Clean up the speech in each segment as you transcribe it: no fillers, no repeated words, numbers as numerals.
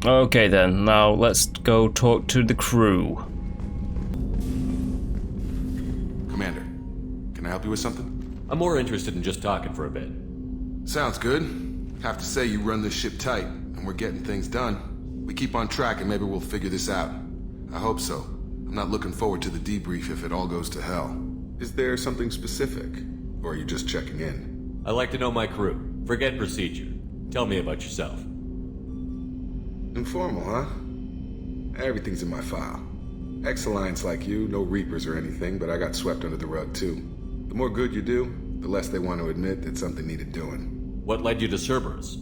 Okay then, now let's go talk to the crew. Commander, can I help you with something? I'm more interested in just talking for a bit. Sounds good. Have to say you run this ship tight, and we're getting things done. We keep on track and maybe we'll figure this out. I hope so. I'm not looking forward to the debrief if it all goes to hell. Is there something specific? Or are you just checking in? I like to know my crew. Forget procedure. Tell me about yourself. Informal, huh? Everything's in my file. Ex-Alliance like you, no Reapers or anything, but I got swept under the rug too. The more good you do, the less they want to admit that something needed doing. What led you to Cerberus?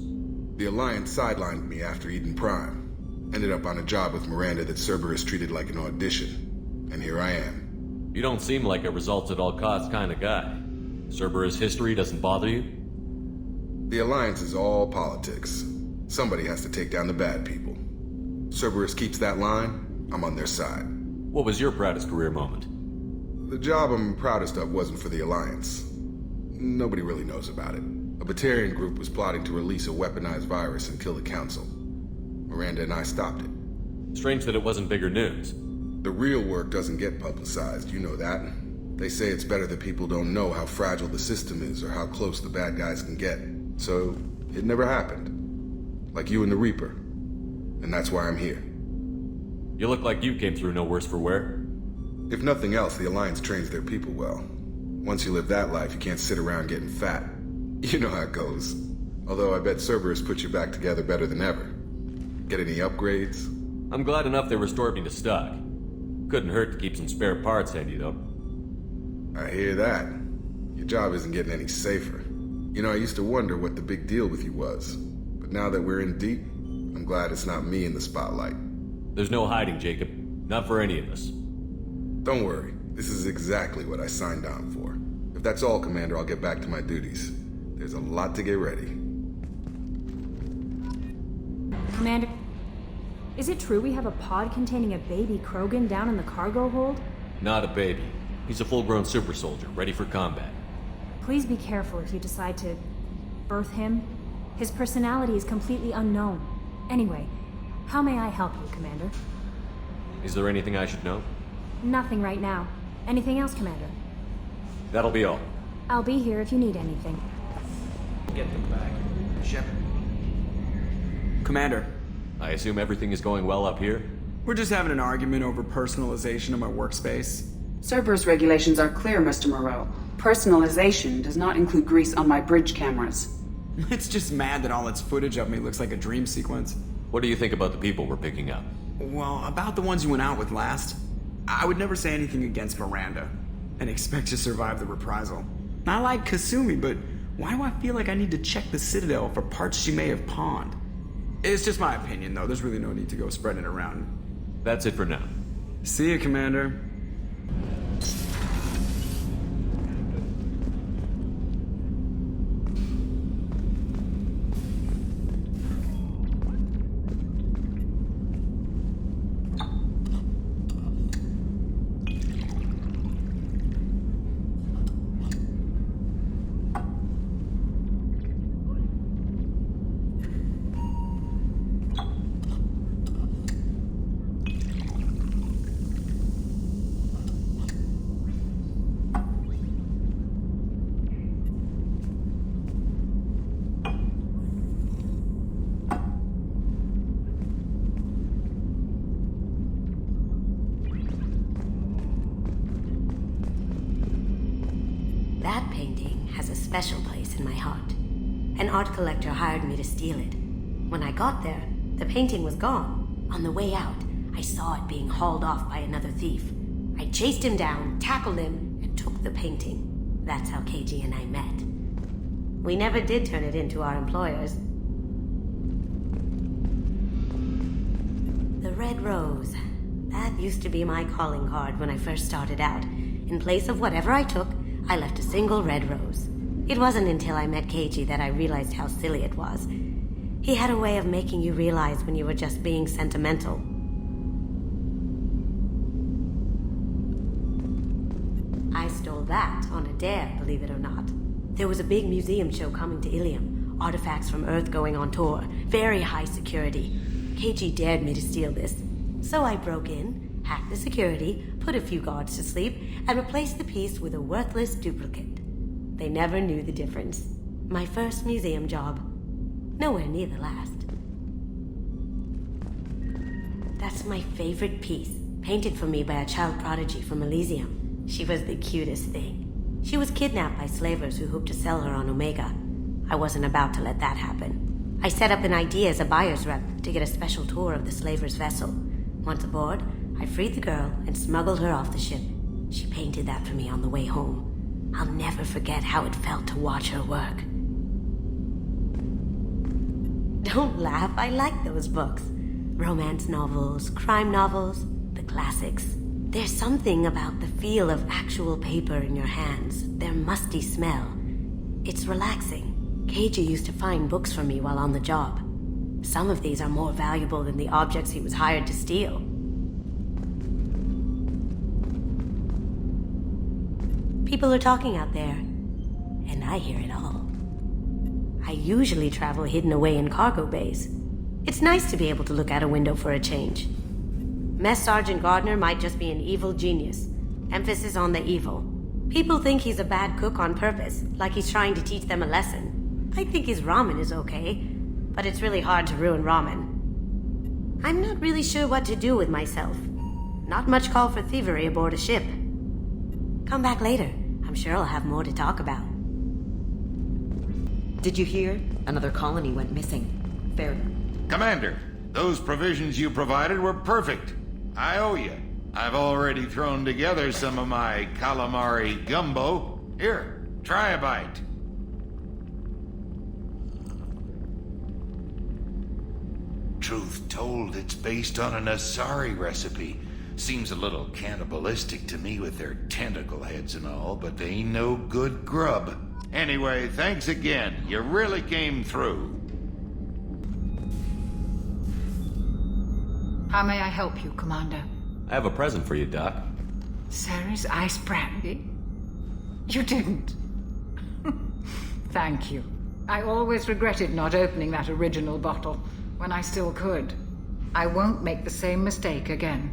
The Alliance sidelined me after Eden Prime. Ended up on a job with Miranda that Cerberus treated like an audition. And here I am. You don't seem like a results-at-all-costs kind of guy. Cerberus history doesn't bother you? The Alliance is all politics. Somebody has to take down the bad people. Cerberus keeps that line, I'm on their side. What was your proudest career moment? The job I'm proudest of wasn't for the Alliance. Nobody really knows about it. A Batarian group was plotting to release a weaponized virus and kill the Council. Miranda and I stopped it. Strange that it wasn't bigger news. The real work doesn't get publicized, you know that. They say it's better that people don't know how fragile the system is or how close the bad guys can get. So, it never happened. Like you and the Reaper. And that's why I'm here. You look like you came through no worse for wear. If nothing else, the Alliance trains their people well. Once you live that life, you can't sit around getting fat. You know how it goes. Although I bet Cerberus put you back together better than ever. Get any upgrades? I'm glad enough they restored me to stock. Couldn't hurt to keep some spare parts handy, though. I hear that. Your job isn't getting any safer. You know, I used to wonder what the big deal with you was. But now that we're in deep, I'm glad it's not me in the spotlight. There's no hiding, Jacob. Not for any of us. Don't worry. This is exactly what I signed on for. If that's all, Commander, I'll get back to my duties. There's a lot to get ready. Commander, is it true we have a pod containing a baby Krogan down in the cargo hold? Not a baby. He's a full-grown super soldier, ready for combat. Please be careful if you decide to birth him. His personality is completely unknown. Anyway, how may I help you, Commander? Is there anything I should know? Nothing right now. Anything else, Commander? That'll be all. I'll be here if you need anything. Get them back. Shepard. Commander, I assume everything is going well up here? we're just having an argument over personalization of my workspace. Cerberus regulations are clear, Mr. Moreau. Personalization does not include grease on my bridge cameras. It's just mad that all its footage of me looks like a dream sequence. What do you think about the people we're picking up? Well, about the ones you went out with last, I would never say anything against Miranda and expect to survive the reprisal. I like Kasumi, but why do I feel like I need to check the Citadel for parts she may have pawned? It's just my opinion, though. There's really no need to go spreading it around. That's it for now. See you, Commander. That painting has a special place in my heart. An art collector hired me to steal it. When I got there, the painting was gone. On the way out, I saw it being hauled off by another thief. I chased him down, tackled him, and took the painting. That's how KG and I met. We never did turn it into our employers. The red rose. That used to be my calling card when I first started out. In place of whatever I took, I left a single red rose. It wasn't until I met KG that I realized how silly it was. He had a way of making you realize when you were just being sentimental. I stole that on a dare, believe it or not. There was a big museum show coming to Ilium. Artifacts from Earth going on tour. Very high security. KG dared me to steal this. So I broke in, hacked the security, put a few guards to sleep, and replaced the piece with a worthless duplicate. They never knew the difference. My first museum job. Nowhere near the last. That's my favorite piece, painted for me by a child prodigy from Elysium. She was the cutest thing. She was kidnapped by slavers who hoped to sell her on Omega. I wasn't about to let that happen. I set up an ID as a buyer's rep to get a special tour of the slaver's vessel. Once aboard, I freed the girl and smuggled her off the ship. She painted that for me on the way home. I'll never forget how it felt to watch her work. Don't laugh, I like those books. Romance novels, crime novels, the classics. There's something about the feel of actual paper in your hands, their musty smell. It's relaxing. KG used to find books for me while on the job. Some of these are more valuable than the objects he was hired to steal. People are talking out there, and I hear it all. I usually travel hidden away in cargo bays. It's nice to be able to look out a window for a change. Mess Sergeant Gardner might just be an evil genius. Emphasis on the evil. People think he's a bad cook on purpose, like he's trying to teach them a lesson. I think his ramen is okay, but it's really hard to ruin ramen. I'm not really sure what to do with myself. Not much call for thievery aboard a ship. Come back later. I'm sure I'll have more to talk about. Did you hear? Another colony went missing. Fair. Commander, those provisions you provided were perfect. I owe you. I've already thrown together some of my calamari gumbo. Here, try a bite. Truth told, it's based on an Asari recipe. Seems a little cannibalistic to me with their tentacle heads and all, but they ain't no good grub. Anyway, thanks again. You really came through. How may I help you, Commander? I have a present for you, Doc. Sarah's ice brandy? You didn't. Thank you. I always regretted not opening that original bottle when I still could. I won't make the same mistake again.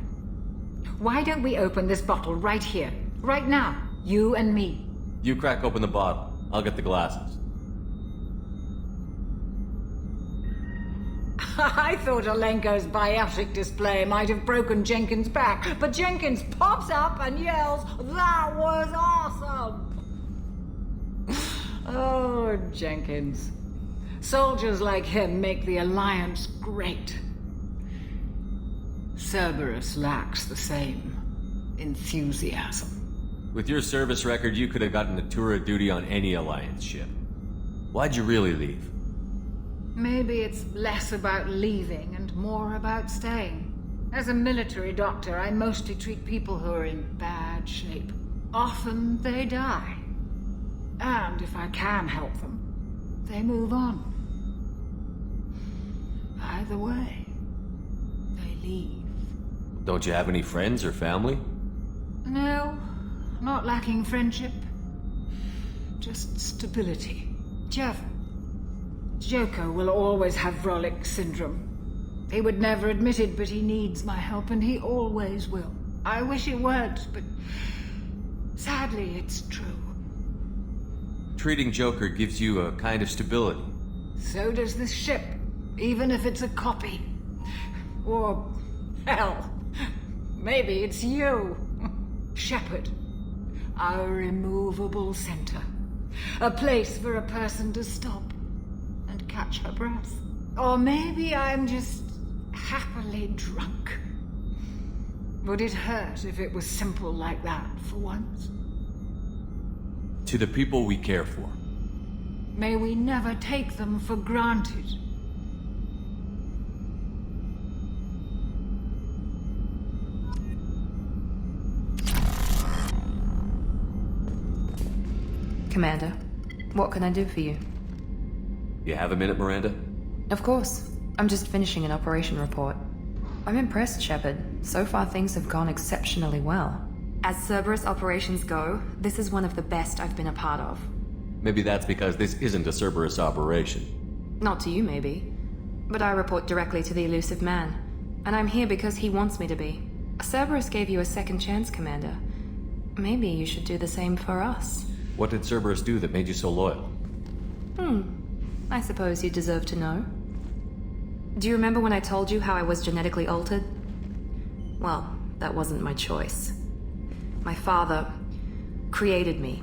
Why don't we open this bottle right here, right now, you and me? You crack open the bottle. I'll get the glasses. I thought Alenko's biotic display might have broken Jenkins' back, but Jenkins pops up and yells, "That was awesome!" Oh, Jenkins. Soldiers like him make the Alliance great. Cerberus lacks the same enthusiasm. With your service record, you could have gotten a tour of duty on any Alliance ship. Why'd you really leave? Maybe it's less about leaving and more about staying. As a military doctor, I mostly treat people who are in bad shape. Often they die. And if I can help them, they move on. Either way, they leave. Don't you have any friends or family? No, not lacking friendship. Just stability. Jeff, Joko will always have Vrolic syndrome. He would never admit it, but he needs my help, and he always will. I wish it weren't, but sadly, it's true. Treating Joker gives you a kind of stability. So does this ship, even if it's a copy. Or, hell, maybe it's you. Shepard, our immovable center. A place for a person to stop and catch her breath. Or maybe I'm just happily drunk. Would it hurt if it was simple like that for once? To the people we care for. May we never take them for granted. Commander, what can I do for you? You have a minute, Miranda? Of course. I'm just finishing an operation report. I'm impressed, Shepard. So far things have gone exceptionally well. As Cerberus operations go, this is one of the best I've been a part of. Maybe that's because this isn't a Cerberus operation. Not to you, maybe. but I report directly to the elusive man, and I'm here because he wants me to be. Cerberus gave you a second chance, Commander. Maybe you should do the same for us. What did Cerberus do that made you so loyal? I suppose you deserve to know. Do you remember when I told you how I was genetically altered? Well, that wasn't my choice. My father created me.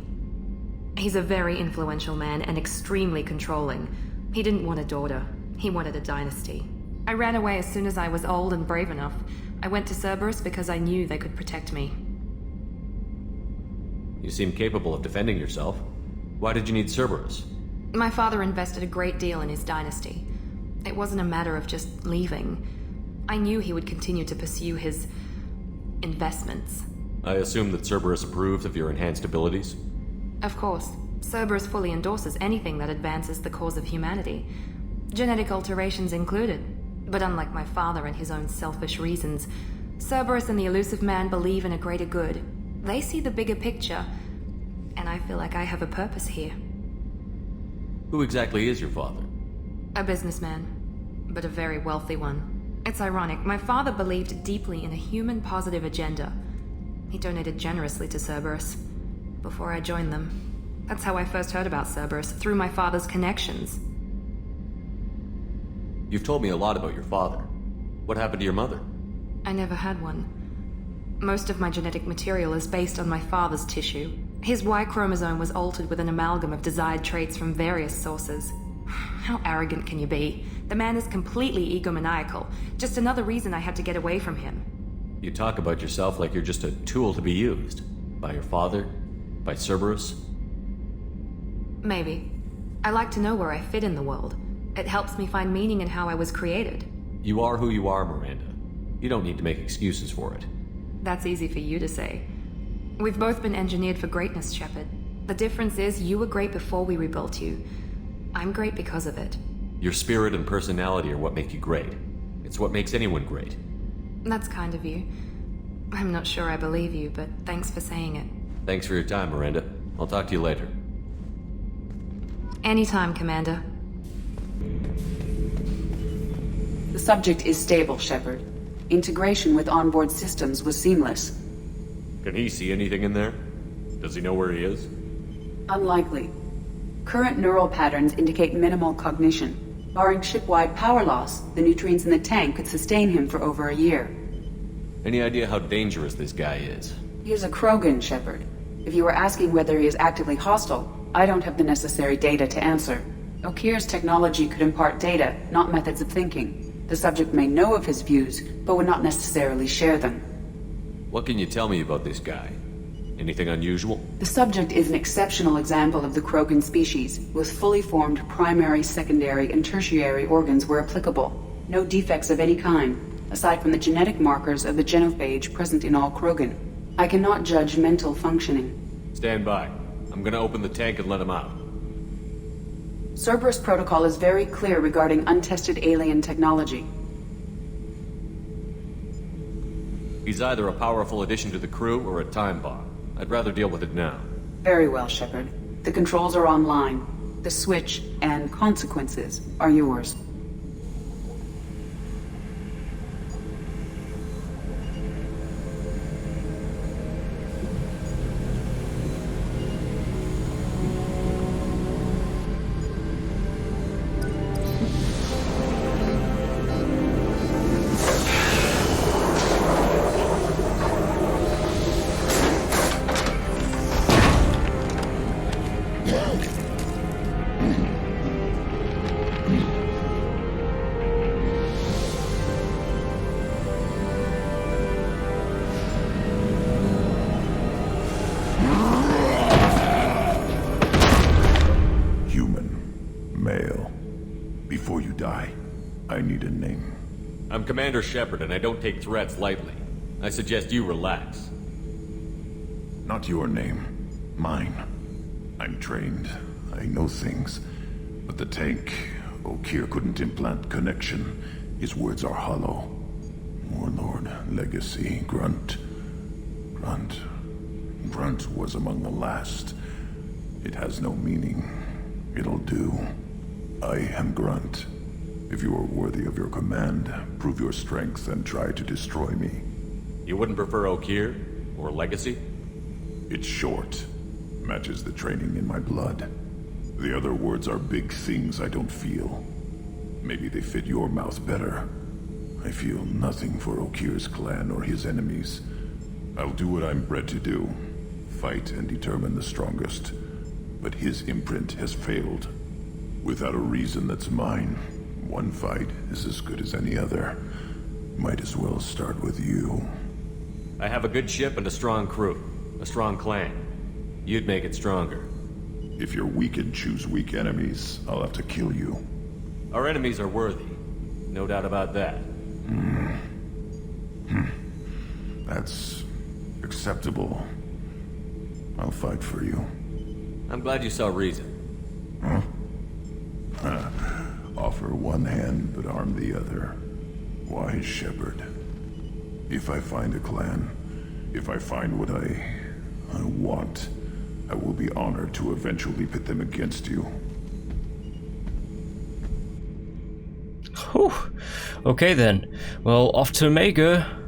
He's a very influential man and extremely controlling. He didn't want a daughter. He wanted a dynasty. I ran away as soon as I was old and brave enough. I went to Cerberus because I knew they could protect me. You seem capable of defending yourself. Why did you need Cerberus? My father invested a great deal in his dynasty. It wasn't a matter of just leaving. I knew he would continue to pursue his investments. I assume that Cerberus approved of your enhanced abilities? Of course. Cerberus fully endorses anything that advances the cause of humanity. Genetic alterations included. But unlike my father and his own selfish reasons, Cerberus and the elusive man believe in a greater good. They see the bigger picture, and I feel like I have a purpose here. Who exactly is your father? A businessman, but a very wealthy one. It's ironic, my father believed deeply in a human-positive agenda. He donated generously to Cerberus before I joined them. That's how I first heard about Cerberus, through my father's connections. You've told me a lot about your father. What happened to your mother? I never had one. Most of my genetic material is based on my father's tissue. His Y chromosome was altered with an amalgam of desired traits from various sources. How arrogant can you be? The man is completely egomaniacal. Just another reason I had to get away from him. You talk about yourself like you're just a tool to be used. By your father? By Cerberus? Maybe. I like to know where I fit in the world. It helps me find meaning in how I was created. You are who you are, Miranda. You don't need to make excuses for it. That's easy for you to say. We've both been engineered for greatness, Shepard. The difference is you were great before we rebuilt you. I'm great because of it. Your spirit and personality are what make you great. It's what makes anyone great. That's kind of you. I'm not sure I believe you, but thanks for saying it. Thanks for your time, Miranda. I'll talk to you later. Anytime, Commander. The subject is stable, Shepard. Integration with onboard systems was seamless. Can he see anything in there? Does he know where he is? Unlikely. Current neural patterns indicate minimal cognition. Barring ship-wide power loss, the nutrients in the tank could sustain him for over a year. Any idea how dangerous this guy is? He is a Krogan, Shepard. If you were asking whether he is actively hostile, I don't have the necessary data to answer. Okir's technology could impart data, not methods of thinking. The subject may know of his views, but would not necessarily share them. What can you tell me about this guy? Anything unusual? The subject is an exceptional example of the Krogan species, with fully formed primary, secondary, and tertiary organs where applicable. No defects of any kind, aside from the genetic markers of the genophage present in all Krogan. I cannot judge mental functioning. Stand by. I'm gonna open the tank and let him out. Cerberus protocol is very clear regarding untested alien technology. He's either a powerful addition to the crew or a time bomb. I'd rather deal with it now. Very well, Shepard. The controls are online. The switch and consequences are yours. I'm Commander Sherpard, and I don't take threats lightly. I suggest you relax. Not your name. Mine. I'm trained. I know things. But the tank, Okir couldn't implant connection. His words are hollow. Warlord, Legacy, Grunt. Grunt was among the last. It has no meaning. It'll do. I am Grunt. If you are worthy of your command, prove your strength and try to destroy me. You wouldn't prefer Okier? Or Legacy? It's short. Matches the training in my blood. The other words are big things I don't feel. Maybe they fit your mouth better. I feel nothing for Okir's clan or his enemies. I'll do what I'm bred to do. Fight and determine the strongest. But his imprint has failed. Without a reason that's mine, one fight is as good as any other. Might as well start with you. I have a good ship and a strong crew. A strong clan. You'd make it stronger. If you're weak and choose weak enemies, I'll have to kill you. Our enemies are worthy. No doubt about that. That's acceptable. I'll fight for you. I'm glad you saw reason. Offer one hand, but arm the other. Wise Shepherd. If I find a clan, if I find what I want, I will be honored to eventually pit them against you. Whew. Okay then. Well, off to Omega.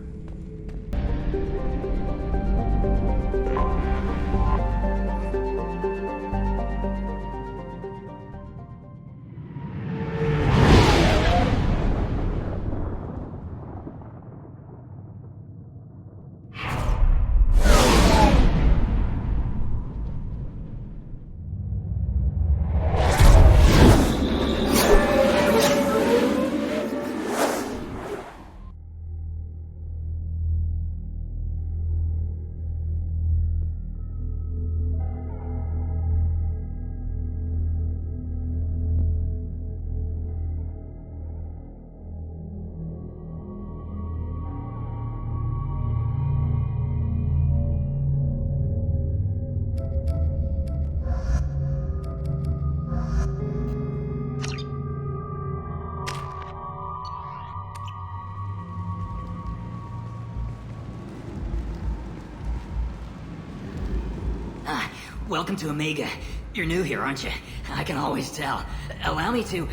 Welcome to Omega. You're new here, aren't you? I can always tell. Allow me to...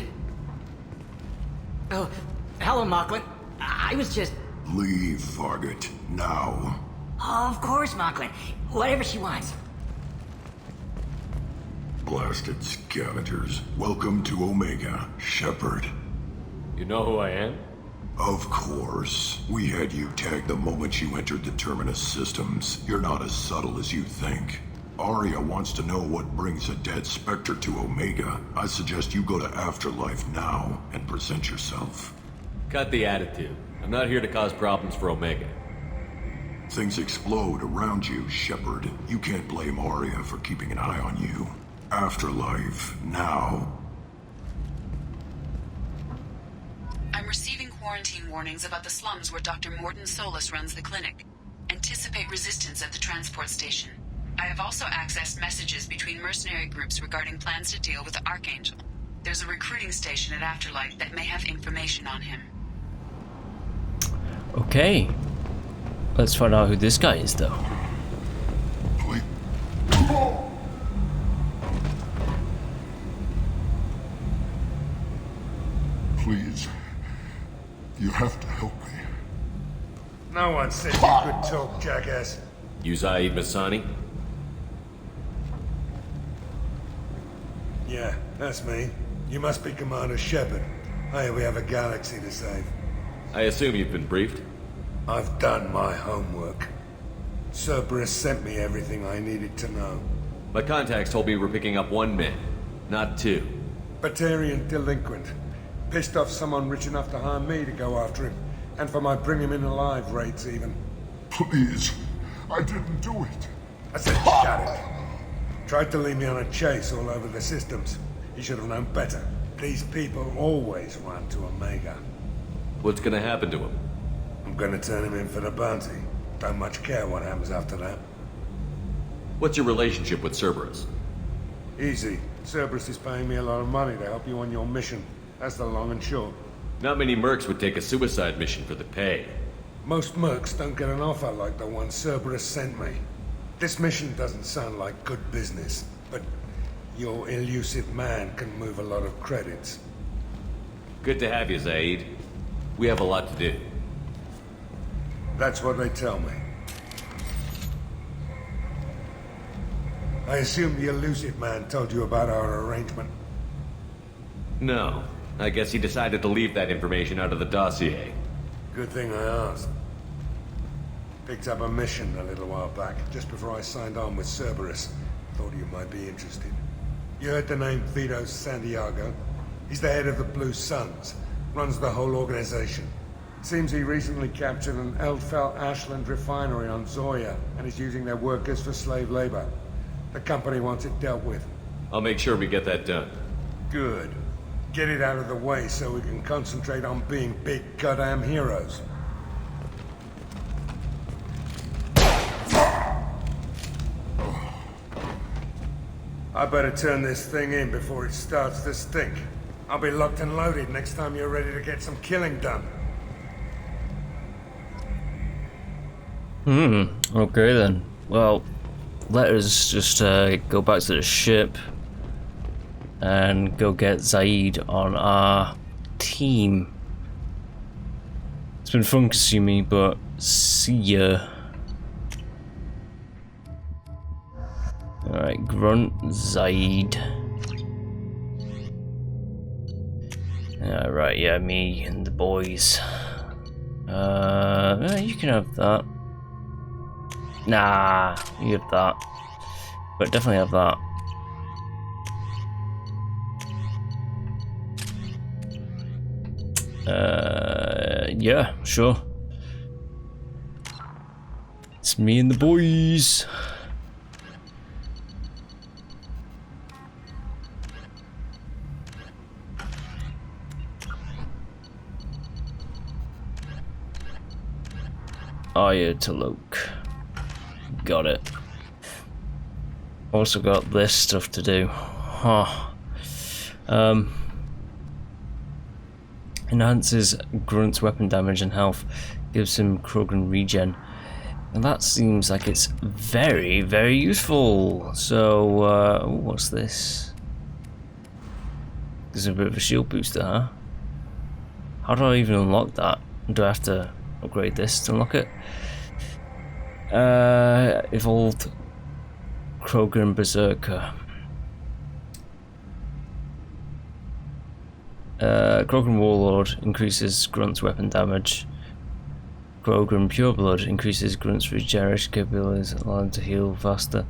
Oh, hello, Mocklin. I was just... Leave, Fargate, now. Of course, Mocklin. Whatever she wants. Blasted scavengers. Welcome to Omega, Shepard. You know who I am? Of course. We had you tagged the moment you entered the Terminus systems. You're not as subtle as you think. Arya wants to know what brings a dead Spectre to Omega. I suggest you go to Afterlife now and present yourself. Cut the attitude. I'm not here to cause problems for Omega. Things explode around you, Shepard. You can't blame Arya for keeping an eye on you. Afterlife, now. I'm receiving quarantine warnings about the slums where Dr. Morton Solus runs the clinic. Anticipate resistance at the transport station. I have also accessed messages between mercenary groups regarding plans to deal with the Archangel. There's a recruiting station at Afterlife that may have information on him. Okay. Let's find out who this guy is, though. Please. You have to help me. No one said you could talk, jackass. You Zaid Masani? Yeah, that's me. You must be Commander Sherpard. Hey, we have a galaxy to save. I assume you've been briefed? I've done my homework. Cerberus sent me everything I needed to know. My contacts told me we're picking up one man, not two. Batarian delinquent. Pissed off someone rich enough to hire me to go after him. And for my bring him in alive rates even. Please. I didn't do it. I said shut it. Tried to lead me on a chase all over the systems. He should have known better. These people always run to Omega. What's gonna happen to him? I'm gonna turn him in for the bounty. Don't much care what happens after that. What's your relationship with Cerberus? Easy. Cerberus is paying me a lot of money to help you on your mission. That's the long and short. Not many mercs would take a suicide mission for the pay. Most mercs don't get an offer like the one Cerberus sent me. This mission doesn't sound like good business, but your elusive man can move a lot of credits. Good to have you, Zaid. We have a lot to do. That's what they tell me. I assume the elusive man told you about our arrangement. No. I guess he decided to leave that information out of the dossier. Good thing I asked. Picked up a mission a little while back, just before I signed on with Cerberus. Thought you might be interested. You heard the name Vito Santiago? He's the head of the Blue Suns, runs the whole organization. Seems he recently captured an Eldfell Ashland refinery on Zoya and is using their workers for slave labor. The company wants it dealt with. I'll make sure we get that done. Good. Get it out of the way so we can concentrate on being big goddamn heroes. I better turn this thing in before it starts to stink. I'll be locked and loaded next time you're ready to get some killing done. Okay then. Well, let us just go back to the ship and go get Zaid on our team. It's been fun, Kasumi, but see ya. Alright, Grunt, Zaid. Right, yeah, me and the boys. You can have that. Nah, you have that. But definitely have that. Yeah, sure. It's me and the boys. Oh yeah, to Luke. Got it. Also got this stuff to do. Huh. Enhances Grunt's weapon damage and health. Gives him Krogan regen. And that seems like it's very, very useful. So, what's this? There's a bit of a shield booster, huh? How do I even unlock that? Do I have to upgrade this to unlock it? Evolved Krogan Berserker. Krogan Warlord increases Grunt's weapon damage. Krogan Pureblood increases Grunt's regeneration capabilities, allowing him to heal faster.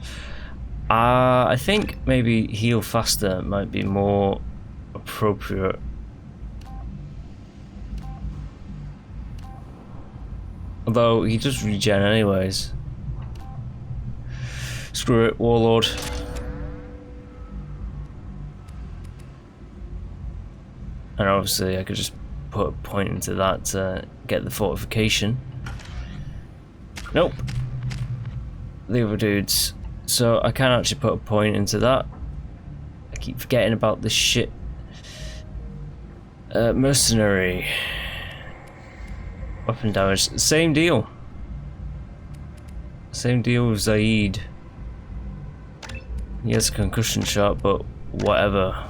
I think maybe heal faster might be more appropriate. Although he does regen anyways. Screw it, Warlord. And obviously I could just put a point into that to get the fortification. Nope. The other dudes. So I can actually put a point into that. I keep forgetting about this shit. Mercenary. Weapon damage. Same deal. Same deal with Zaid. He has a concussion shot, but whatever.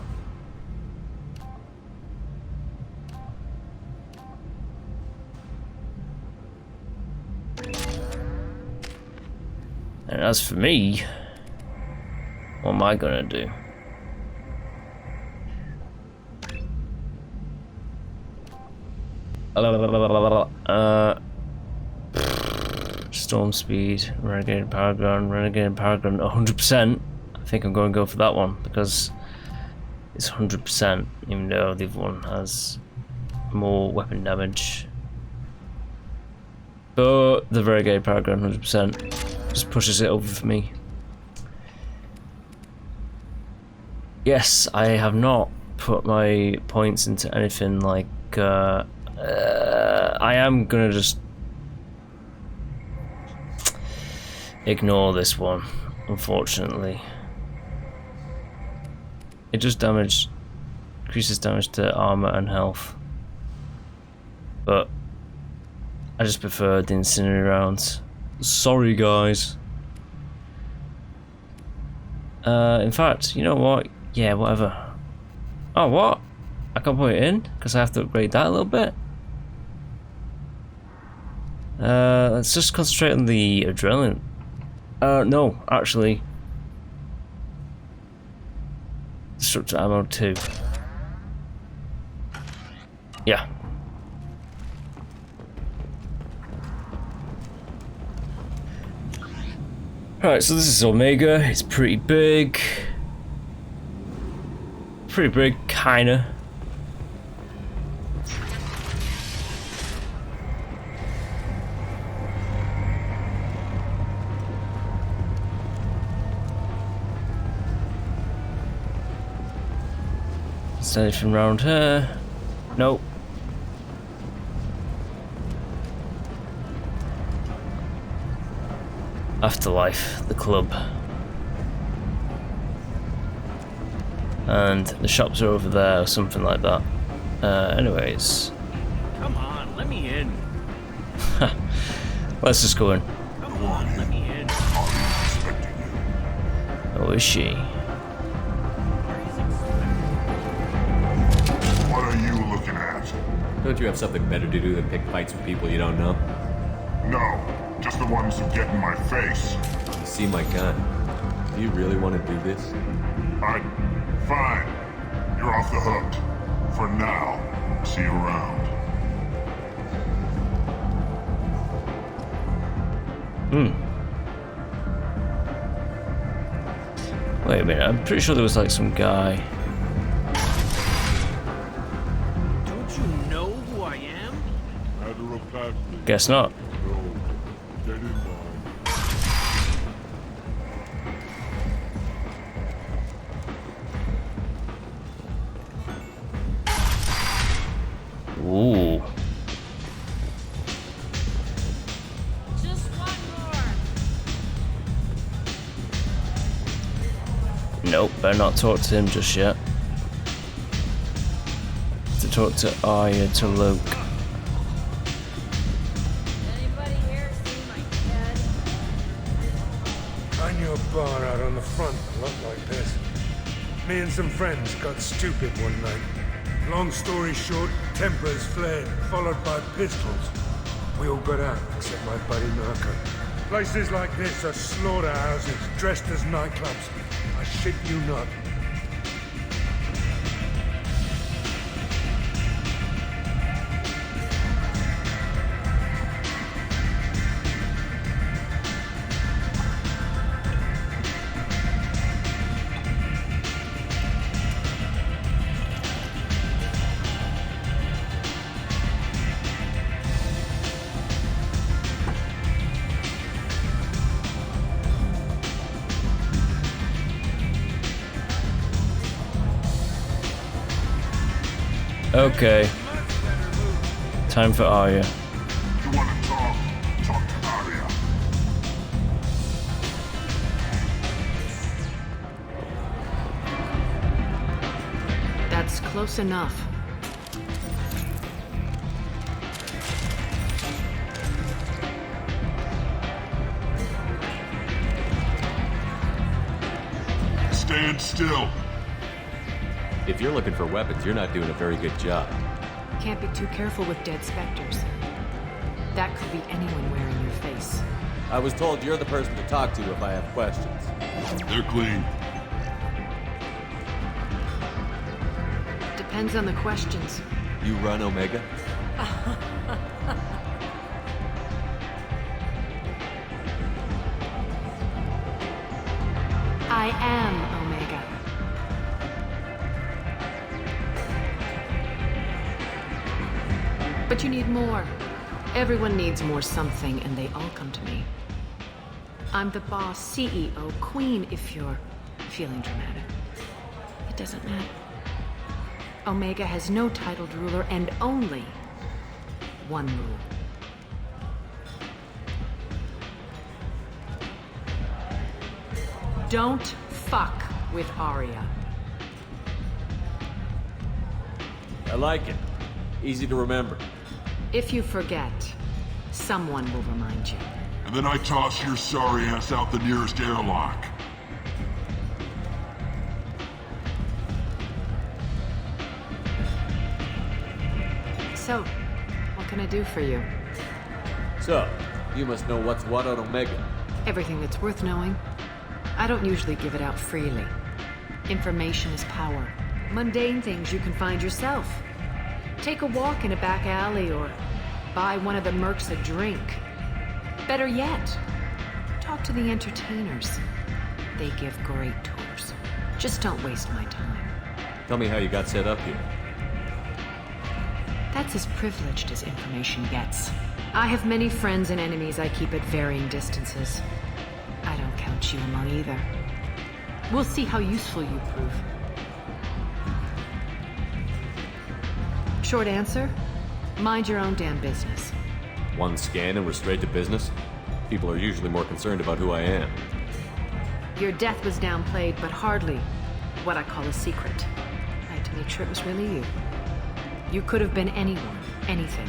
And as for me, what am I gonna do? Storm speed, Renegade Paragon, 100%. I think I'm going to go for that one because it's 100%, even though the other one has more weapon damage. But the Renegade Paragon 100% just pushes it over for me. Yes, I have not put my points into anything like. I am gonna just ignore this one, unfortunately. It does damage, increases damage to armor and health, but I just prefer the incendiary rounds. Sorry, guys. In fact, you know what? Yeah, whatever. Oh, what? I can't put it in because I have to upgrade that a little bit. Let's just concentrate on the adrenaline. No, actually. Destructor ammo 2. Yeah. Alright, so this is Omega. It's pretty big. Pretty big, kinda. Is there anything around here? Nope. Afterlife, the club. And the shops are over there or something like that. Anyways. Come on, let me in. Let's just go in. Come on, let me in. Oh, is she? What are you looking at? Don't you have something better to do than pick fights with people you don't know? No, just the ones who get in my face. You see my gun. Do you really want to do this? Fine. You're off the hook. For now. See you around. Wait a minute, I'm pretty sure there was like some guy. Don't you know who I am? Guess not. Ooh. Just one more. Nope, better not talk to him just yet. To talk to Arya to Luke. Anybody here see my dad? I knew a bar out on the front a lot like this. Me and some friends got stupid one night. Long story short, Templars fled, followed by pistols. We all got out, except my buddy Narco. Places like this are slaughterhouses, dressed as nightclubs. I shit you not. Okay. Time for Arya. You want to talk? Talk to Arya. That's close enough. Stand still. If you're looking for weapons, you're not doing a very good job. Can't be too careful with dead specters. That could be anyone wearing your face. I was told you're the person to talk to if I have questions. They're clean. Depends on the questions. You run Omega? I am Omega. But you need more. Everyone needs more something, and they all come to me. I'm the boss, CEO, queen, if you're feeling dramatic. It doesn't matter. Omega has no titled ruler and only one rule. Don't fuck with Arya. I like it. Easy to remember. If you forget, someone will remind you. And then I toss your sorry ass out the nearest airlock. So, what can I do for you? So, you must know what's what on Omega. Everything that's worth knowing. I don't usually give it out freely. Information is power. Mundane things you can find yourself. Take a walk in a back alley or buy one of the mercs a drink. Better yet, talk to the entertainers. They give great tours. Just don't waste my time. Tell me how you got set up here. That's as privileged as information gets. I have many friends and enemies I keep at varying distances. I don't count you among either. We'll see how useful you prove. Short answer, mind your own damn business. One scan and we're straight to business? People are usually more concerned about who I am. Your death was downplayed, but hardly what I call a secret. I had to make sure it was really you. You could have been anyone, anything.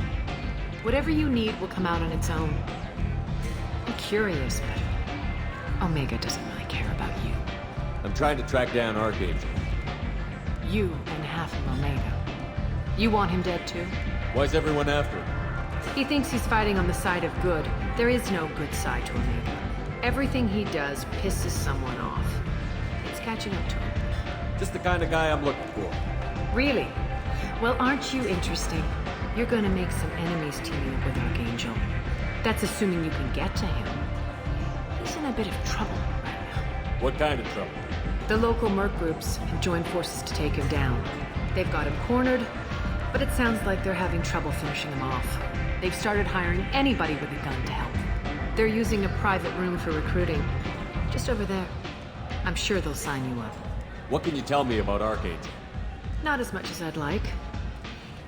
Whatever you need will come out on its own. I'm curious, but Omega doesn't really care about you. I'm trying to track down Archangel. You and half of Omega. You want him dead too? Why's everyone after him? He thinks he's fighting on the side of good. There is no good side to Omega. Everything he does pisses someone off. It's catching up to him. Just the kind of guy I'm looking for. Really? Well, aren't you interesting? You're gonna make some enemies teaming up with Archangel. That's assuming you can get to him. He's in a bit of trouble right now. What kind of trouble? The local merc groups have joined forces to take him down. They've got him cornered, but it sounds like they're having trouble finishing him off. They've started hiring anybody with a gun to help. They're using a private room for recruiting. Just over there. I'm sure they'll sign you up. What can you tell me about Archangel? Not as much as I'd like.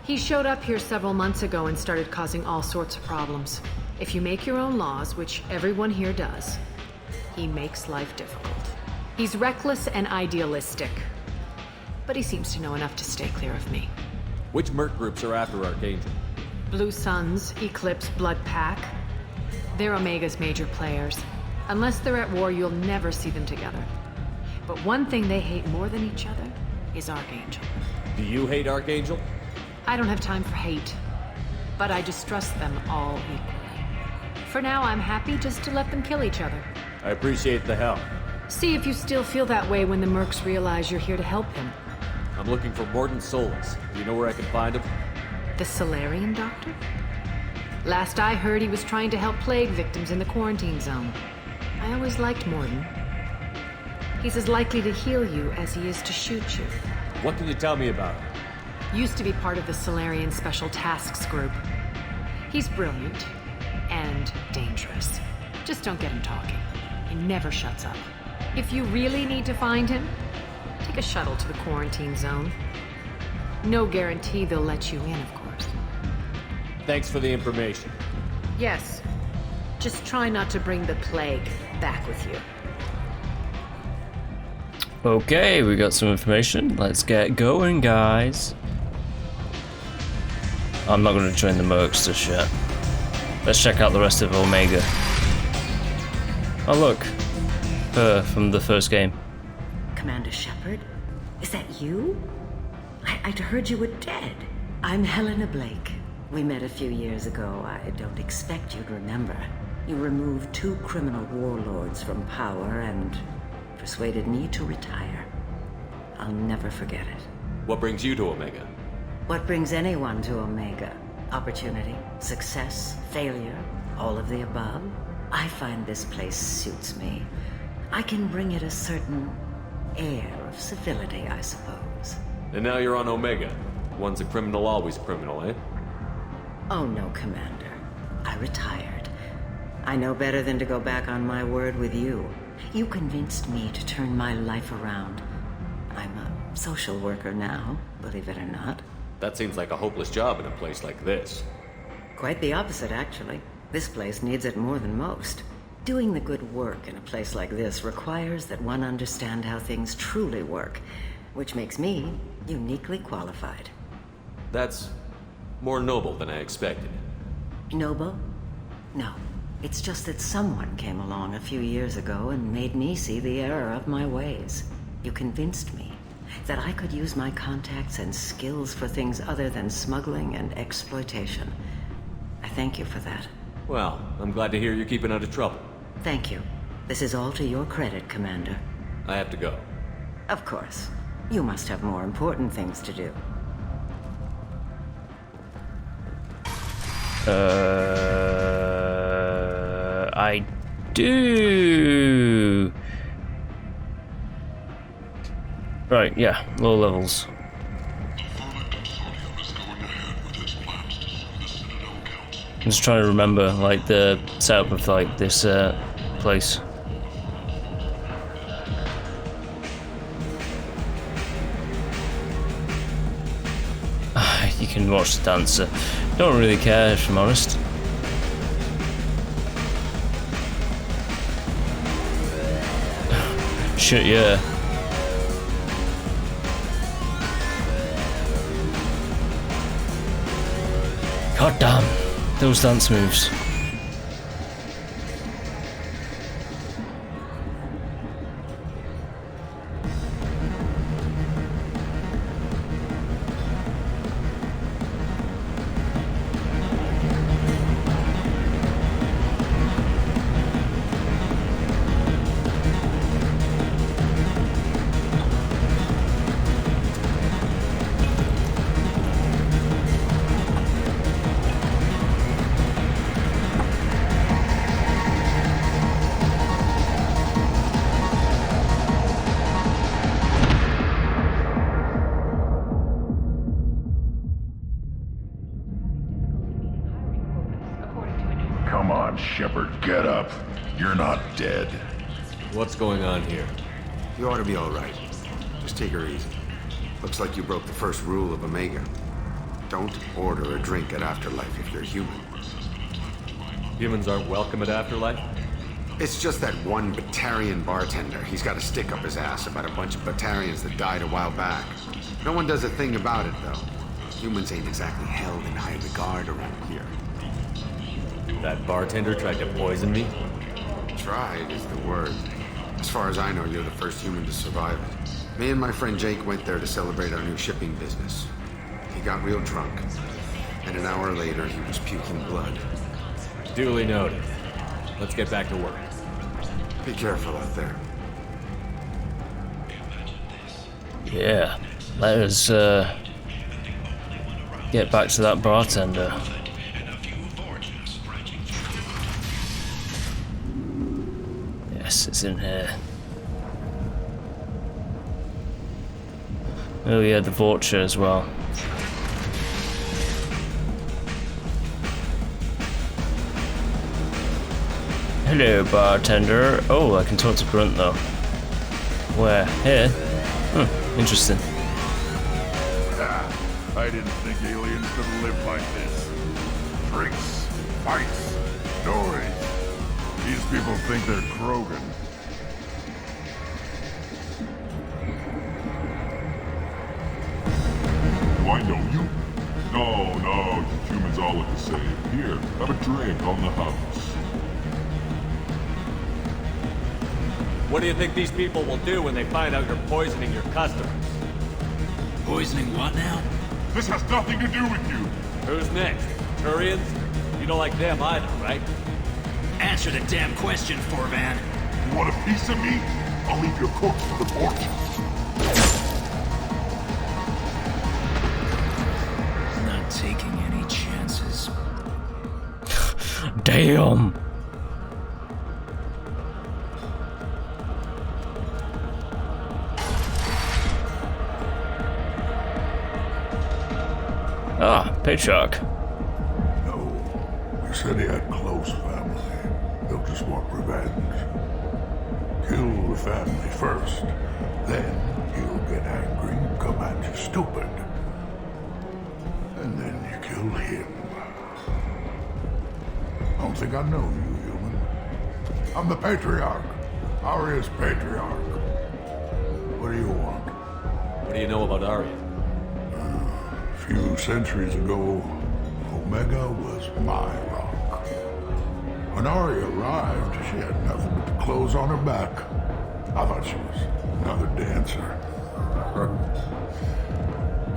He showed up here several months ago and started causing all sorts of problems. If you make your own laws, which everyone here does, he makes life difficult. He's reckless and idealistic. But he seems to know enough to stay clear of me. Which merc groups are after Archangel? Blue Suns, Eclipse, Blood Pack. They're Omega's major players. Unless they're at war, you'll never see them together. But one thing they hate more than each other is Archangel. Do you hate Archangel? I don't have time for hate, but I distrust them all equally. For now, I'm happy just to let them kill each other. I appreciate the help. See if you still feel that way when the mercs realize you're here to help him. I'm looking for Morton Solus. Do you know where I can find him? The Solarian doctor? Last I heard, he was trying to help plague victims in the quarantine zone. I always liked Morton. He's as likely to heal you as he is to shoot you. What can you tell me about him? Used to be part of the Solarian Special Tasks Group. He's brilliant and dangerous. Just don't get him talking. He never shuts up. If you really need to find him, take a shuttle to the quarantine zone. No guarantee they'll let you in, of course. Thanks for the information. Yes. Just try not to bring the plague back with you. Okay, we got some information. Let's get going, guys. I'm not going to join the mercs just yet. Let's check out the rest of Omega. Oh look, her from the first game. Commander Sherpard? Is that you? I'd heard you were dead. I'm Helena Blake. We met a few years ago. I don't expect you'd remember. You removed 2 criminal warlords from power and persuaded me to retire. I'll never forget it. What brings you to Omega? What brings anyone to Omega? Opportunity, success, failure, all of the above? I find this place suits me. I can bring it a certain air of civility, I suppose. And now you're on Omega. Once a criminal, always a criminal, eh? Oh no, Commander. I retired. I know better than to go back on my word with you. You convinced me to turn my life around. I'm a social worker now, believe it or not. That seems like a hopeless job in a place like this. Quite the opposite, actually. This place needs it more than most. Doing the good work in a place like this requires that one understand how things truly work, which makes me uniquely qualified. That's more noble than I expected. Noble? No. It's just that someone came along a few years ago and made me see the error of my ways. You convinced me. that I could use my contacts and skills for things other than smuggling and exploitation. I thank you for that. Well, I'm glad to hear you're keeping out of trouble. Thank you. This is all to your credit, Commander. I have to go. Of course. You must have more important things to do. I do. Right, yeah, low levels. I'm just trying to remember, like, the setup of, like, this place. You can watch the dancer. Don't really care, if I'm honest. Shit, yeah. God damn, those dance moves. Come on, Shepard, get up. You're not dead. What's going on here? You ought to be all right. Just take her easy. Looks like you broke the first rule of Omega. Don't order a drink at Afterlife if you're human. Humans aren't welcome at Afterlife? It's just that one Batarian bartender. He's got a stick up his ass about a bunch of Batarians that died a while back. No one does a thing about it, though. Humans ain't exactly held in high regard around here. That bartender tried to poison me? Tried is the word. As far as I know, you're the first human to survive it. Me and my friend Jake went there to celebrate our new shipping business. He got real drunk, and an hour later he was puking blood. Duly noted. Let's get back to work. Be careful out there. Yeah, let us get back to that bartender. Yes, it's in here. Oh yeah, the vulture as well. Hello, bartender. Oh, I can talk to Grunt though. Where? Here? Interesting. I didn't think aliens could live like this. Drinks, fights, noise. These people think they're Krogan. Do I know you? No, you humans all look the same. Here, have a drink on the house. What do you think these people will do when they find out you're poisoning your customers? Poisoning what now? This has nothing to do with you. Who's next? Turians? You don't like them either, right? Answer the damn question, Forvan. You want a piece of me? I'll leave your corpse to the porch. Not taking any chances. Damn. Ah, Patriarch. No, he said he had close family. They'll just want revenge. Kill the family first, then he'll get angry and come at you stupid. And then you kill him. I don't think I know you, human. I'm the Patriarch. Aria's Patriarch. What do you want? What do you know about Aria? A few centuries ago, Omega was my rock. When Aria arrived, she had nothing but the clothes on her back. I thought she was another dancer.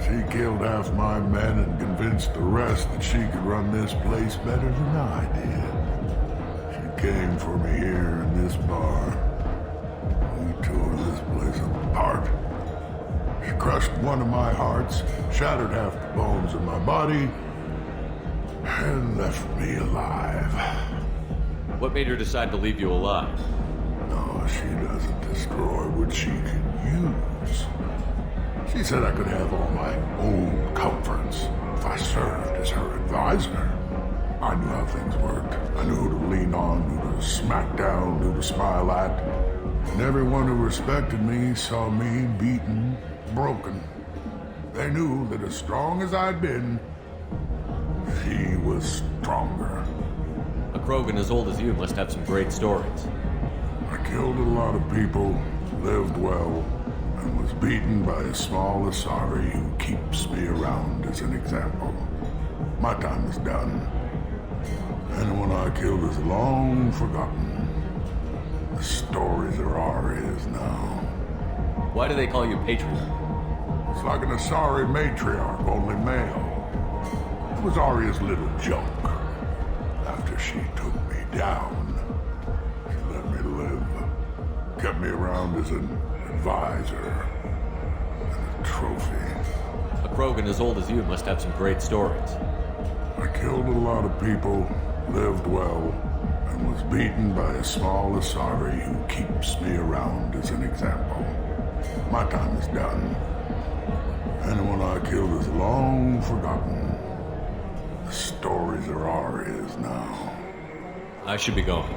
She killed half my men and convinced the rest that she could run this place better than I did. She came for me here in this bar. We tore this place apart. She crushed one of my hearts, shattered half the bones in my body, and left me alive. What made her decide to leave you alive? No, she doesn't destroy what she can use. She said I could have all my own comforts if I served as her advisor. I knew how things worked. I knew who to lean on, who to smack down, who to smile at. And everyone who respected me saw me beaten, broken. They knew that as strong as I'd been, she was stronger. A Krogan as old as you must have some great stories. I killed a lot of people, lived well, and was beaten by a small Asari who keeps me around as an example. My time is done. Anyone I killed is long forgotten. The stories are ours now. Why do they call you Patriarch? It's like an Asari matriarch, only male. It was Arya's little joke. After she took me down, she let me live. Kept me around as an advisor and a trophy. A Krogan as old as you must have some great stories. I killed a lot of people, lived well, and was beaten by a small Asari who keeps me around as an example. My time is done. Anyone I killed is long forgotten. The stories are ours now. I should be going.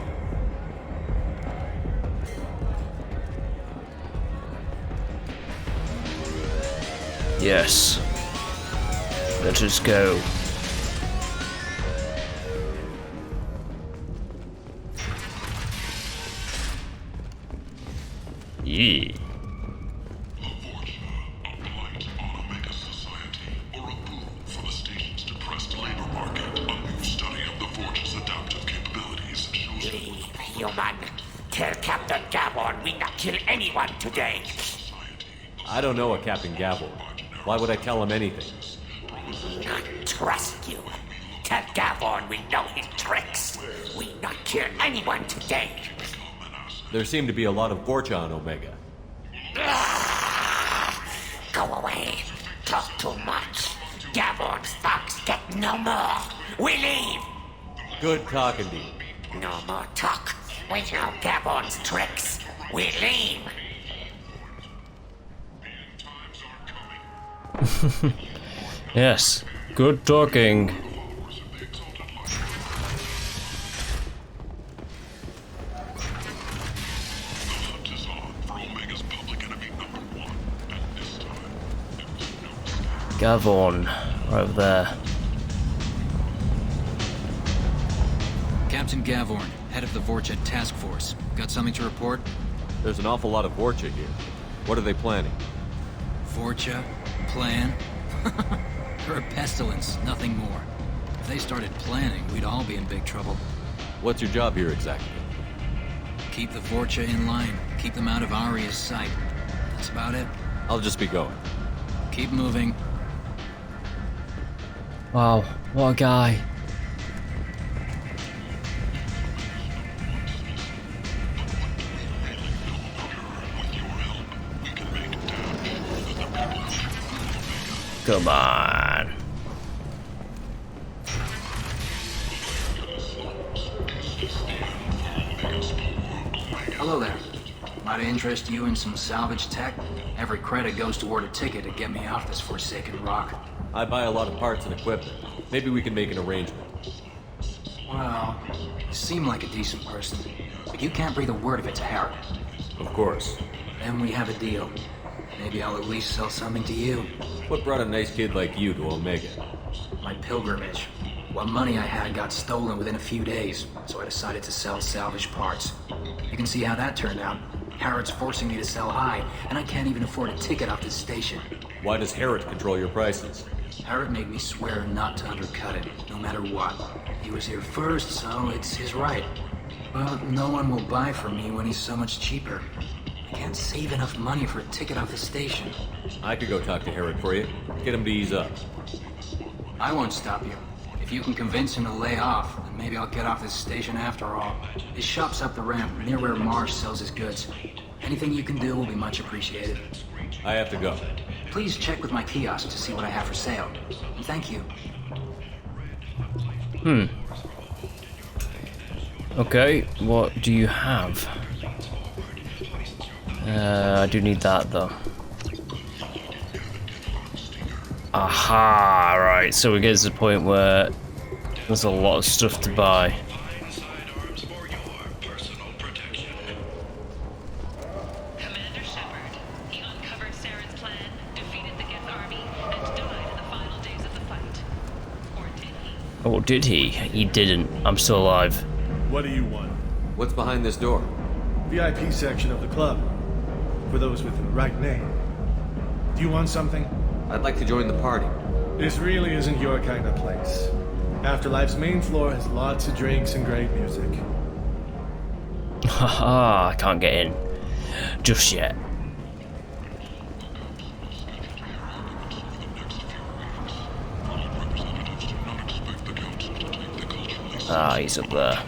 Yes. Let us go. Yeah. Human, tell Captain Gavon we not kill anyone today. I don't know a Captain Gavor. Why would I tell him anything? Not trust you. Tell Gavon we know his tricks. We not kill anyone today. There seem to be a lot of Vorcha on Omega. Go away. Talk too much. Gavon's thugs get no more. We leave. Good talking to you. No more talk. We know Gavon's tricks. We leave. Yes. Good talking. Gavon, right over there. Captain Gavorn, head of the Vorcha task force. Got something to report? There's an awful lot of Vorcha here. What are they planning? Vorcha? Plan? They're a pestilence, nothing more. If they started planning, we'd all be in big trouble. What's your job here exactly? Keep the Vorcha in line. Keep them out of Arya's sight. That's about it. I'll just be going. Keep moving. Wow, what a guy. Come on. Hello there. Might interest you in some salvage tech? Every credit goes toward a ticket to get me off this forsaken rock. I buy a lot of parts and equipment. Maybe we can make an arrangement. Well, you seem like a decent person, but you can't breathe a word of it to Herod. Of course. Then we have a deal. Maybe I'll at least sell something to you. What brought a nice kid like you to Omega? My pilgrimage. What money I had got stolen within a few days, so I decided to sell salvaged parts. You can see how that turned out. Harrod's forcing me to sell high, and I can't even afford a ticket off this station. Why does Herod control your prices? Herod made me swear not to undercut it, no matter what. He was here first, so it's his right. But no one will buy from me when he's so much cheaper. I can't save enough money for a ticket off the station. I could go talk to Herod for you. Get him to ease up. I won't stop you. If you can convince him to lay off, then maybe I'll get off this station after all. His shop's up the ramp, near where Marsh sells his goods. Anything you can do will be much appreciated. I have to go. Please check with my kiosk to see what I have for sale. And thank you. Okay, what do you have? I do need that though. Aha, right, so we get to the point where there's a lot of stuff to buy. Commander Sherpard, he uncovered Saren's plan, defeated the Geth army, and died in the final days of the fight. Or did he? Oh, did he? He didn't. I'm still alive. What do you want? What's behind this door? VIP section of the club. For those with the right name. Do you want something? I'd like to join the party. This really isn't your kind of place. Afterlife's main floor has lots of drinks and great music. Haha, I can't get in. Just yet. Ah, he's up there.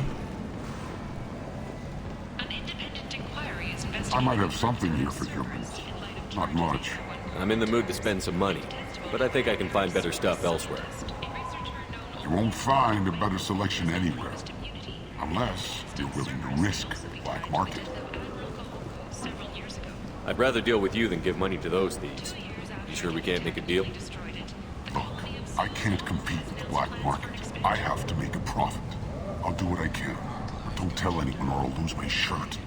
I might have something here for humans. Not much. I'm in the mood to spend some money, but I think I can find better stuff elsewhere. You won't find a better selection anywhere. Unless you're willing to risk the black market. I'd rather deal with you than give money to those thieves. You sure we can't make a deal? Look, I can't compete with the black market. I have to make a profit. I'll do what I can. But don't tell anyone or I'll lose my shirt.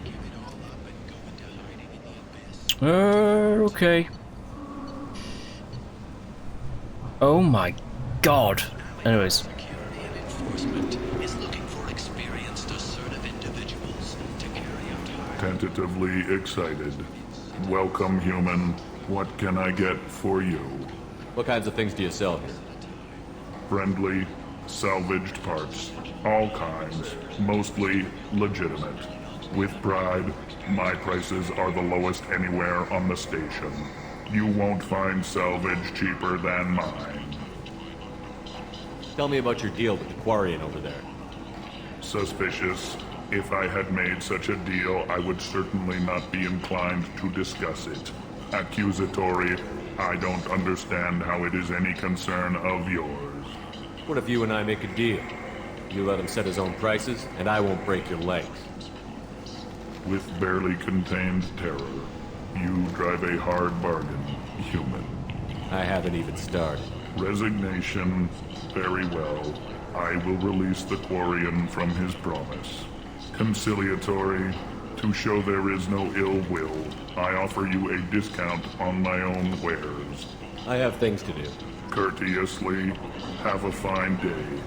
Okay. Oh my god. Anyways. Tentatively excited. Welcome, human. What can I get for you? What kinds of things do you sell here? Friendly, salvaged parts. All kinds. Mostly legitimate. With pride, my prices are the lowest anywhere on the station. You won't find salvage cheaper than mine. Tell me about your deal with the Quarian over there. Suspicious. If I had made such a deal, I would certainly not be inclined to discuss it. Accusatory. I don't understand how it is any concern of yours. What if you and I make a deal? You let him set his own prices, and I won't break your legs. With barely contained terror, you drive a hard bargain, human. I haven't even started. Resignation. Very well. I will release the Quarian from his promise. Conciliatory. To show there is no ill will, I offer you a discount on my own wares. I have things to do. Courteously. Have a fine day.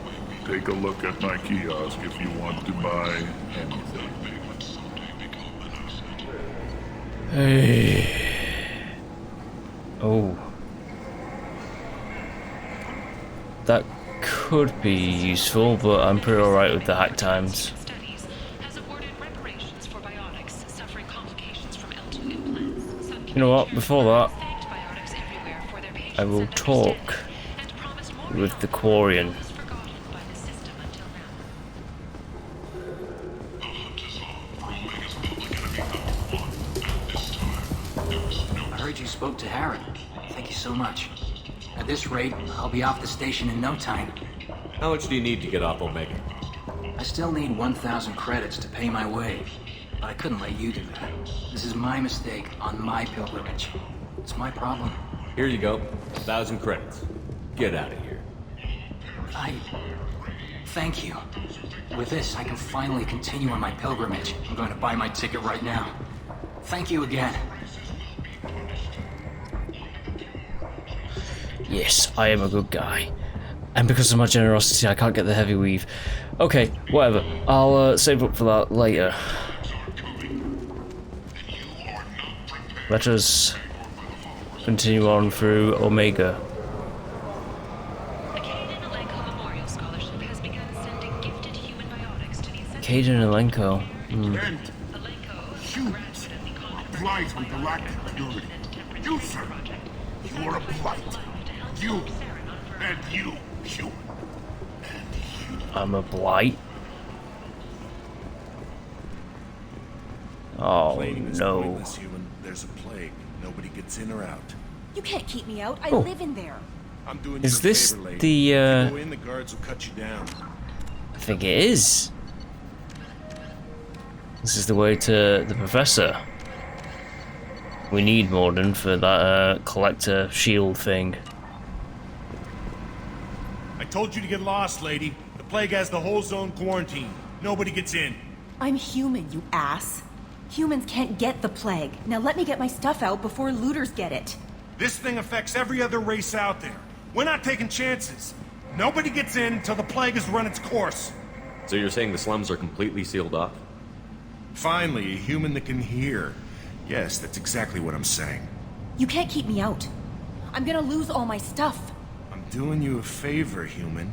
Take a look at my kiosk if you want to buy anything. Hey. Oh. That could be useful, but I'm pretty alright with the hack times. You know what, before that, I will talk with the Quarian. I heard you spoke to Herod. Thank you so much. At this rate, I'll be off the station in no time. How much do you need to get off Omega? I still need 1,000 credits to pay my way, but I couldn't let you do that. This is my mistake on my pilgrimage. It's my problem. Here you go. 1,000 credits. Get out of here. Thank you. With this, I can finally continue on my pilgrimage. I'm going to buy my ticket right now. Thank you again. Yes, I am a good guy. And because of my generosity, I can't get the heavy weave. Okay, whatever. I'll save up for that later. Let us continue on through Omega. Caden and Elenko. Shoot! blight on galactic purity. You, sir, you are a blight. You, and you, human. I'm a blight. Oh Planing is no. pointless, human. There's a plague. Nobody gets in or out. You can't keep me out. I Oh. live in there. I'm doing Is you a this favor, lady. the, If you go in, the guards will cut you down. I think it is. This is the way to the professor. We need Morden for that collector shield thing. I told you to get lost, lady. The plague has the whole zone quarantined. Nobody gets in. I'm human, you ass. Humans can't get the plague. Now let me get my stuff out before looters get it. This thing affects every other race out there. We're not taking chances. Nobody gets in until the plague has run its course. So you're saying the slums are completely sealed off? Finally, a human that can hear. Yes, that's exactly what I'm saying. You can't keep me out. I'm gonna lose all my stuff. I'm doing you a favor, human.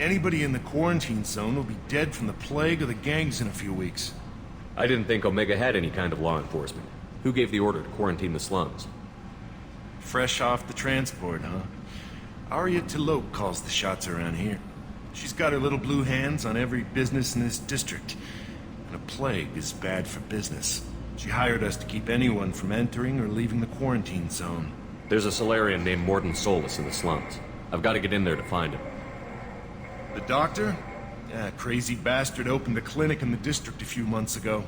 Anybody in the quarantine zone will be dead from the plague or the gangs in a few weeks. I didn't think Omega had any kind of law enforcement. Who gave the order to quarantine the slums? Fresh off the transport, huh? Arya Talope calls the shots around here. She's got her little blue hands on every business in this district. And a plague is bad for business. She hired us to keep anyone from entering or leaving the quarantine zone. There's a Solarian named Morden Solus in the slums. I've got to get in there to find him. The doctor? Yeah, crazy bastard opened a clinic in the district a few months ago.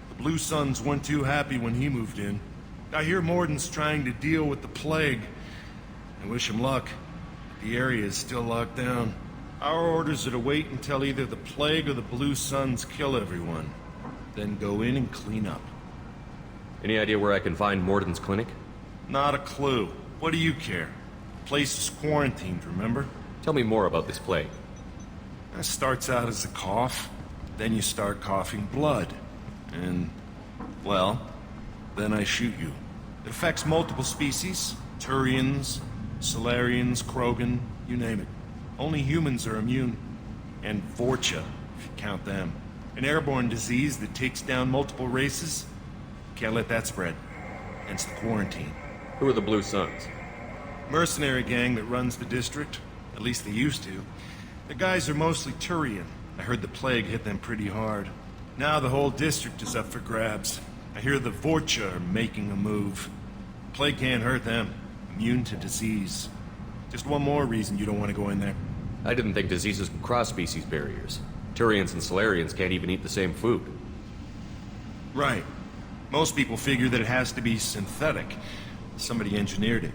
The Blue Suns weren't too happy when he moved in. I hear Morden's trying to deal with the plague. I wish him luck. The area is still locked down. Our orders are to wait until either the plague or the Blue Suns kill everyone. Then go in and clean up. Any idea where I can find Morden's clinic? Not a clue. What do you care? The place is quarantined, remember? Tell me more about this plague. It starts out as a cough, then you start coughing blood. And, well, then I shoot you. It affects multiple species. Turians, Solarians, Krogan, you name it. Only humans are immune. And Vorcha, if you count them. An airborne disease that takes down multiple races. Can't let that spread. Hence the quarantine. Who are the Blue Suns? Mercenary gang that runs the district. At least they used to. The guys are mostly Turian. I heard the plague hit them pretty hard. Now the whole district is up for grabs. I hear the Vorcha are making a move. Plague can't hurt them. Immune to disease. Just one more reason you don't want to go in there. I didn't think diseases could cross species barriers. Turians and Solarians can't even eat the same food. Right. Most people figure that it has to be synthetic. Somebody engineered it.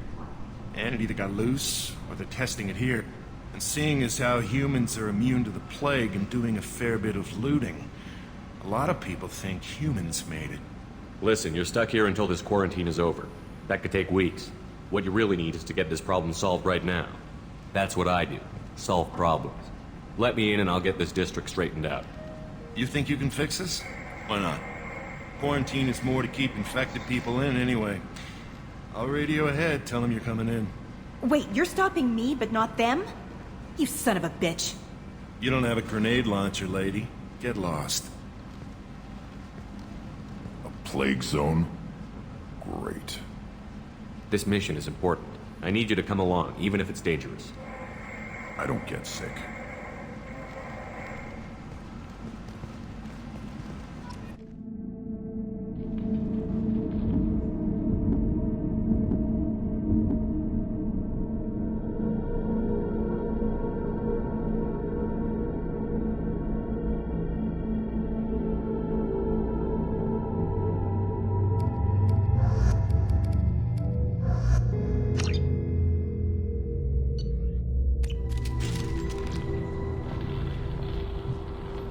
And it either got loose, or they're testing it here. And seeing as how humans are immune to the plague and doing a fair bit of looting, a lot of people think humans made it. Listen, you're stuck here until this quarantine is over. That could take weeks. What you really need is to get this problem solved right now. That's what I do. Solve problems. Let me in and I'll get this district straightened out. You think you can fix this? Why not? Quarantine is more to keep infected people in anyway. I'll radio ahead, tell them you're coming in. Wait, you're stopping me, but not them? You son of a bitch. You don't have a grenade launcher, lady. Get lost. A plague zone? Great. This mission is important. I need you to come along, even if it's dangerous. I don't get sick.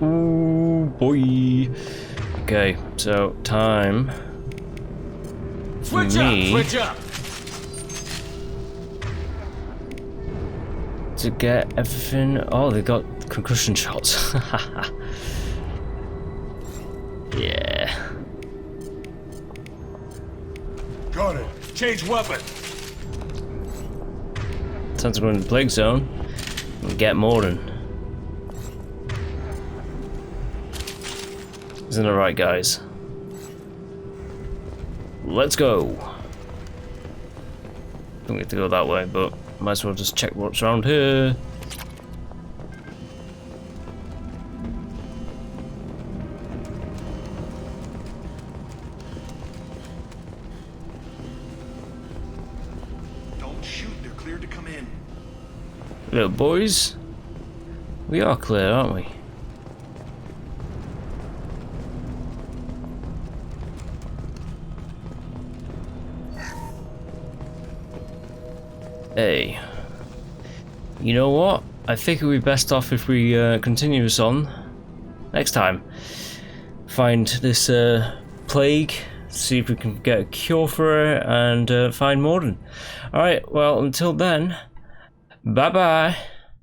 Ooh, boy. Okay, so time for me Switch up! to get everything. Oh, they got concussion shots. Yeah. Got it. Change weapon. Time to go into the plague zone and get Morden. Isn't it right, guys? let's go. Don't get to go that way, but might as well just check what's around here. Don't shoot, they're cleared to come in. Little boys, we are clear, aren't we? Hey, you know what? I think it would be best off if we continue this on next time. Find this plague, see if we can get a cure for it, and find Morden. Alright, well, until then, bye bye.